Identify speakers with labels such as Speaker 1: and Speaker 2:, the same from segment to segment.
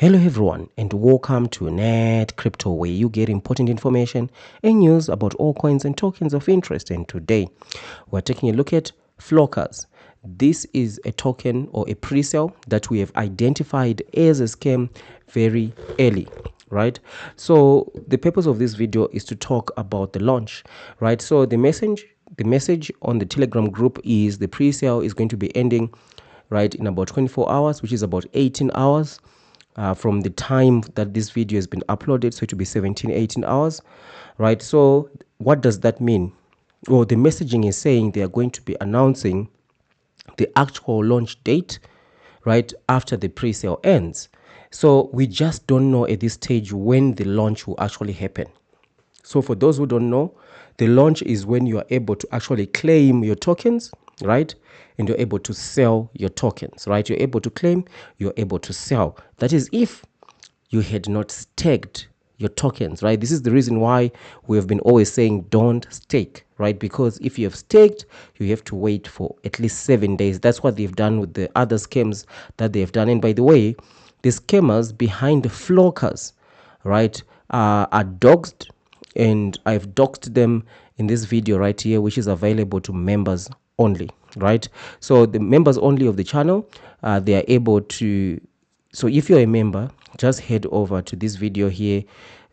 Speaker 1: Hello everyone and welcome to NETCRYPTO, where you get important information and news about all coins and tokens of interest. And today we're taking a look at Flokerz. This is a token or a pre-sale that we have identified as a scam very early, right? So the purpose of this video is to talk about the launch, right? So the message on the Telegram group is the pre-sale is going to be ending right in about 24 hours, which is about 18 hours from the time that this video has been uploaded. So it will be 18 hours, right? So what does that mean? Well, the messaging is saying they are going to be announcing the actual launch date right after the pre-sale ends. So we just don't know at this stage when the launch will actually happen. So for those who don't know, the launch is when you are able to actually claim your tokens, right? And you're able to sell your tokens, right? You're able to claim, you're able to sell. That is if you had not staked your tokens, right? This is the reason why we have been always saying don't stake, right? Because if you have staked, you have to wait for at least 7 days. That's what they've done with the other scams that they've done. And by the way, the scammers behind the Flokerz, right, are doxed, and I've doxed them in this video right here, which is available to members only, right? So the members only of the channel, they are able to, so if you're a member, just head over to this video here,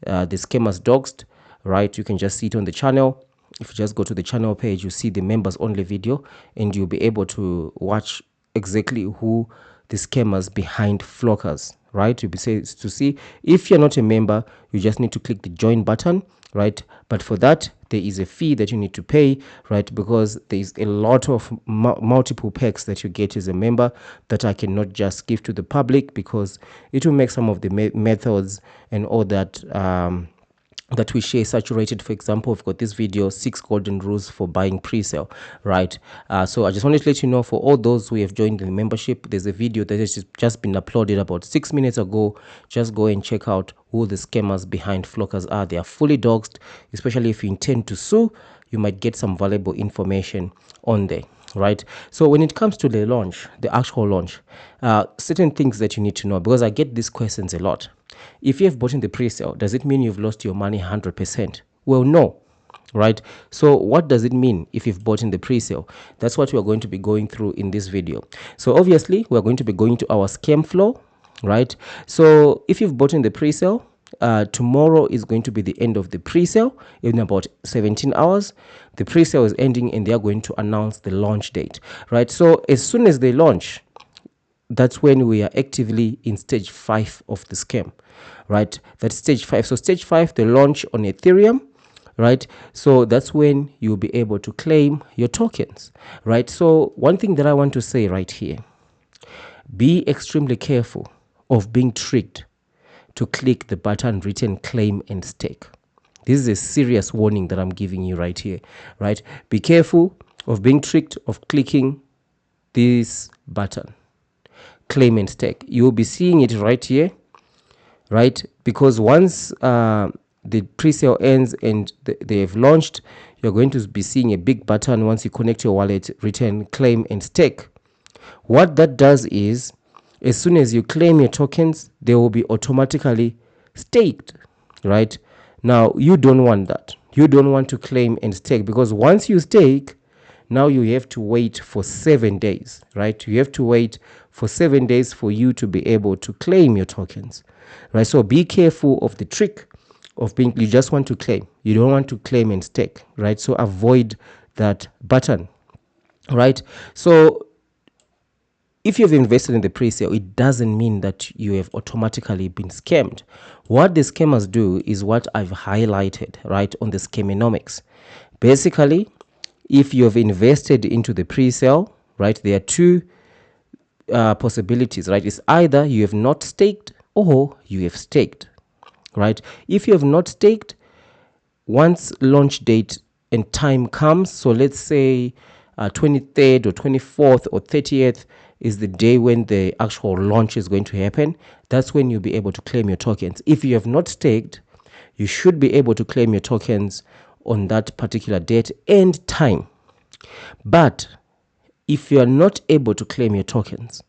Speaker 1: the scammers doxed, right? You can just see it on the channel. If you just go to the channel page, you see the members only video, and you'll be able to watch exactly who the scammers behind Flokerz, right? You'll be able to see. If you're not a member, you just need to click the join button, right? But for that, there is a fee that you need to pay, right? Because there is a lot of multiple perks that you get as a member that I cannot just give to the public, because it will make some of the methods and all that that we share saturated. For example, we've got this video, 6 golden rules for buying pre-sale, right? So I just wanted to let you know, for all those who have joined the membership, there's a video that has just been uploaded about 6 minutes ago. Just go and check out who the scammers behind Flokerz are. They are fully doxed. Especially if you intend to sue, you might get some valuable information on there, right? So when it comes to the launch, the actual launch, certain things that you need to know, because I get these questions a lot. If you have bought in the pre-sale, does it mean you've lost your money 100%? Well, no, right? So what does it mean if you've bought in the pre-sale? That's what we're going to be going through in this video. So obviously, we're going to be going to our scam flow, right? So if you've bought in the pre-sale, tomorrow is going to be the end of the pre-sale. In about 17 hours, the pre-sale is ending, and they are going to announce the launch date, right? So as soon as they launch, that's when we are actively in stage 5 of the scam, right? That's stage 5. So stage 5, the launch on Ethereum, right? So that's when you'll be able to claim your tokens, right? So one thing that I want to say right here, be extremely careful of being tricked to click the button written claim and stake. This is a serious warning that I'm giving you right here, right? Be careful of being tricked of clicking this button, claim and stake. You'll be seeing it right here, right? Because once the pre-sale ends and they have launched, you're going to be seeing a big button once you connect your wallet, return, claim and stake. What that does is, as soon as you claim your tokens, they will be automatically staked, right? Now, you don't want that. You don't want to claim and stake, because once you stake, now you have to wait for 7 days, right? You have to wait for 7 days for you to be able to claim your tokens, right? So be careful of the trick of being, you just want to claim. You don't want to claim and stake, right? So avoid that button, right? So if you've invested in the pre-sale, it doesn't mean that you have automatically been scammed. What the scammers do is what I've highlighted, right, on the scamonomics. Basically, if you have invested into the pre-sale, right, there are two possibilities, right? It's either you have not staked or you have staked, right? If you have not staked, once launch date and time comes, so let's say 23rd or 24th or 30th is the day when the actual launch is going to happen, that's when you'll be able to claim your tokens. If you have not staked, you should be able to claim your tokens on that particular date and time. But if you are not able to claim your tokens,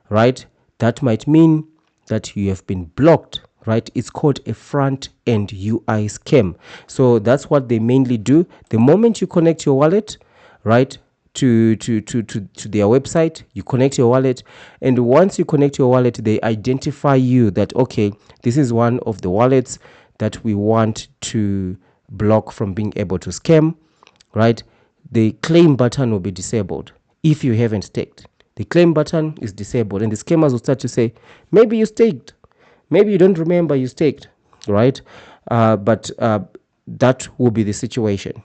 Speaker 1: right, that might mean that you have been blocked, right? It's called a front-end UI scam. So that's what they mainly do. The moment you connect your wallet, right, to their website, you connect your wallet, and once you connect your wallet, they identify you that, okay, this is one of the wallets that we want to block from being able to scam, right? The claim button will be disabled if you haven't staked. The claim button is disabled, and the scammers will start to say, maybe you staked, maybe you don't remember you staked, right? But that will be the situation,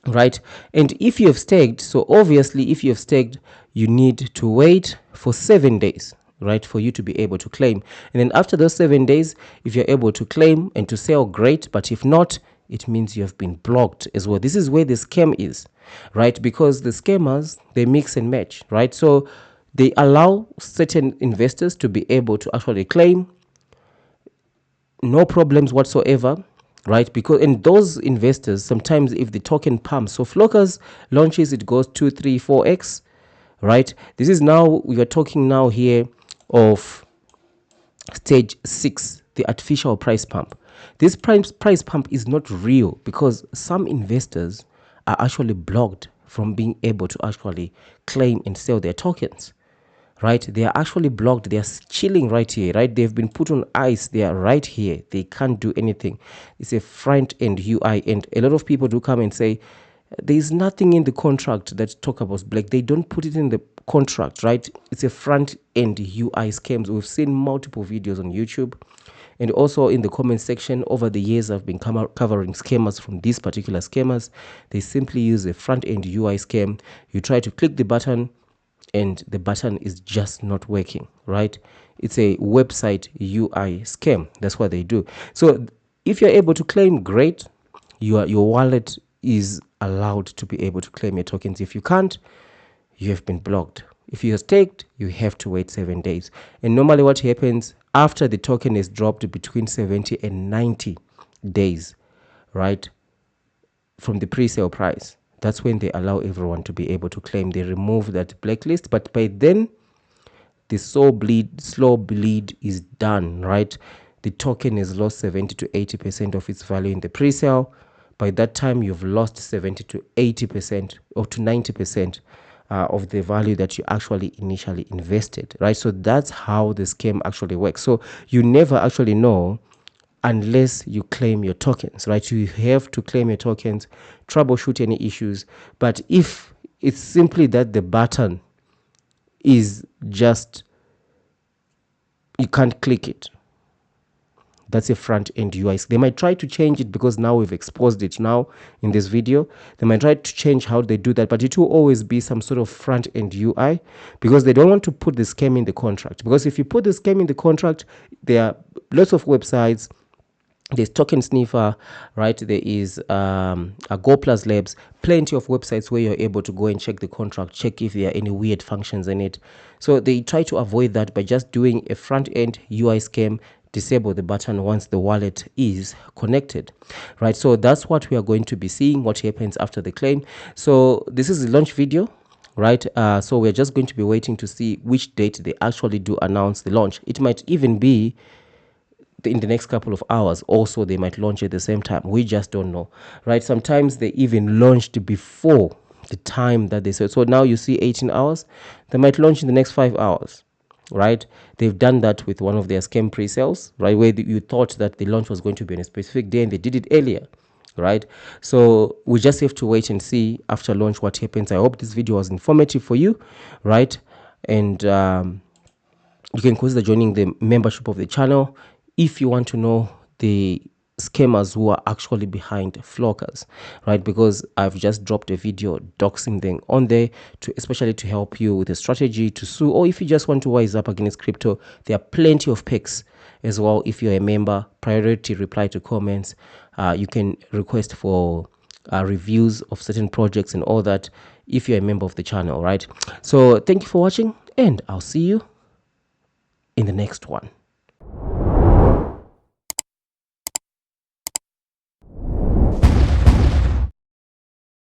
Speaker 1: right? And if you have staked, so obviously if you have staked, you need to wait for 7 days, right, for you to be able to claim. And then after those 7 days, if you're able to claim and to sell, great. But if not, it means you have been blocked as well. This is where the scam is, right? Because the scammers, they mix and match, right? So they allow certain investors to be able to actually claim, no problems whatsoever, right? Because in those investors, sometimes if the token pumps, so Flokerz launches, it goes 2, 3, 4x, right? This is now, we are talking now here of stage 6, the artificial price pump. This price pump is not real because some investors are actually blocked from being able to actually claim and sell their tokens, right? They are actually blocked. They are chilling right here, right? They've been put on ice. They are right here. They can't do anything. It's a front-end UI, and a lot of people do come and say, there's nothing in the contract that talk about black. They don't put it in the contract, right? It's a front-end UI scams. We've seen multiple videos on YouTube, and also in the comment section over the years, I've been covering scammers from these particular scammers. They simply use a front-end UI scam. You try to click the button, and the button is just not working, right? It's a website UI scam. That's what they do. So if you're able to claim, great. Your wallet is allowed to be able to claim your tokens. If you can't, you have been blocked. If you are staked, you have to wait 7 days. And normally what happens after the token is dropped between 70 and 90 days, right, from the pre-sale price, that's when they allow everyone to be able to claim. They remove that blacklist, but by then the slow bleed is done, right? The token has lost 70 to 80% of its value in the pre-sale. By that time, you've lost 70 to 80% or to 90% of the value that you actually initially invested, right? So that's how the scam actually works. So you never actually know unless you claim your tokens, right? You have to claim your tokens, troubleshoot any issues. But if it's simply that the button is just, you can't click it, that's a front-end UI. They might try to change it because now we've exposed it now in this video. They might try to change how they do that, but it will always be some sort of front-end UI because they don't want to put the scam in the contract. Because if you put the scam in the contract, there are lots of websites. There's Token Sniffer, right? There is a Go Plus Labs, plenty of websites where you're able to go and check the contract, check if there are any weird functions in it. So they try to avoid that by just doing a front-end UI scam, disable the button once the wallet is connected, right? So that's what we are going to be seeing, what happens after the claim. So this is the launch video, right? So we're just going to be waiting to see which date they actually do announce the launch. It might even be in the next couple of hours. Also, they might launch at the same time. We just don't know, right? Sometimes they even launched before the time that they said. So now you see 18 hours. They might launch in the next 5 hours, right? They've done that with one of their scam pre-sales, right, where you thought that the launch was going to be on a specific day and they did it earlier, right? So we just have to wait and see after launch what happens. I hope this video was informative for you, right? And you can consider joining the membership of the channel if you want to know the scammers who are actually behind Flokerz, right? Because I've just dropped a video doxing them on there, especially to help you with a strategy to sue, or if you just want to wise up against crypto. There are plenty of picks as well. If you're a member, priority reply to comments. You can request for reviews of certain projects and all that if you're a member of the channel, right? So thank you for watching, and I'll see you in the next one.